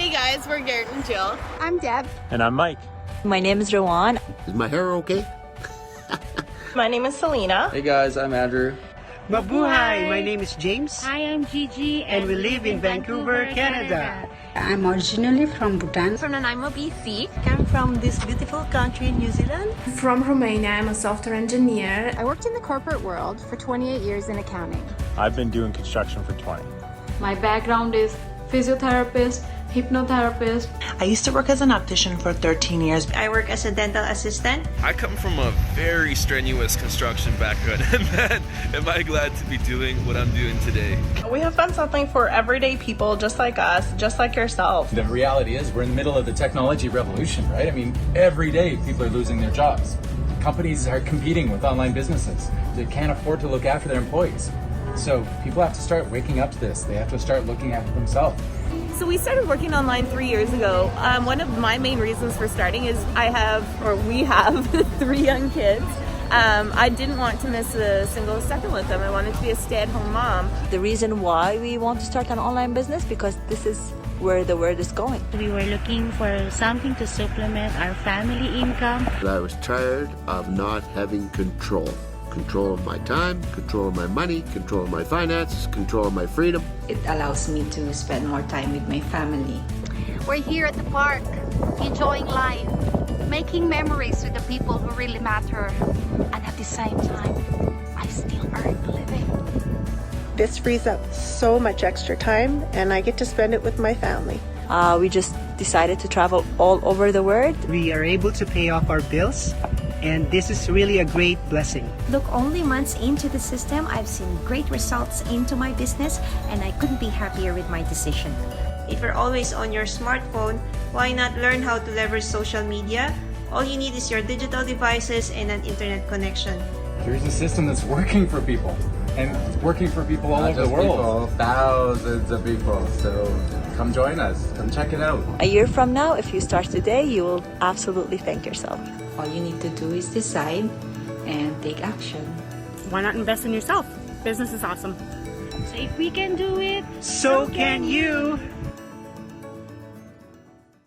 Hey guys, we're Garrett and Jill. I'm Deb. And I'm Mike. My name is Rowan. Is my hair okay? My name is Selena. Hey guys, I'm Andrew. Mabuhay! My name is James. Hi, I'm Gigi. And we live in Vancouver, Canada. I'm originally from Bhutan. From Nanaimo, BC. I'm from this beautiful country, New Zealand. From Romania, I'm a software engineer. I worked in the corporate world for 28 years in accounting. I've been doing construction for 20. My background is physiotherapist, hypnotherapist. I used to work as an optician for 13 years. I work as a dental assistant. I come from a very strenuous construction background, and man, am I glad to be doing what I'm doing today. We have found something for everyday people just like us, just like yourself. The reality is we're in the middle of the technology revolution, right? I mean, every day people are losing their jobs. Companies are competing with online businesses. They can't afford to look after their employees. So people have to start waking up to this. They have to start looking after themselves. So we started working online 3 years ago. One of my main reasons for starting is we have 3 young kids. I didn't want to miss a single second with them. I wanted to be a stay-at-home mom. The reason why we want to start an online business, because this is where the world is going. We were looking for something to supplement our family income. I was tired of not having control. Control of my time, control of my money, control of my finances, control of my freedom. It allows me to spend more time with my family. We're here at the park, enjoying life, making memories with the people who really matter. And at the same time, I still earn a living. This frees up so much extra time, and I get to spend it with my family. We just decided to travel all over the world. We are able to pay off our bills, and this is really a great blessing. Look, only months into the system, I've seen great results into my business, and I couldn't be happier with my decision. If you're always on your smartphone, why not learn how to leverage social media? All you need is your digital devices and an internet connection. Here's a system that's working for people, and it's working for people all Not over the just world. people, thousands of people. So come join us. Come check it out. A year from now, if you start today, you will absolutely thank yourself. All you need to do is decide and take action. Why not invest in yourself? Business is awesome. So if we can do it, So can you!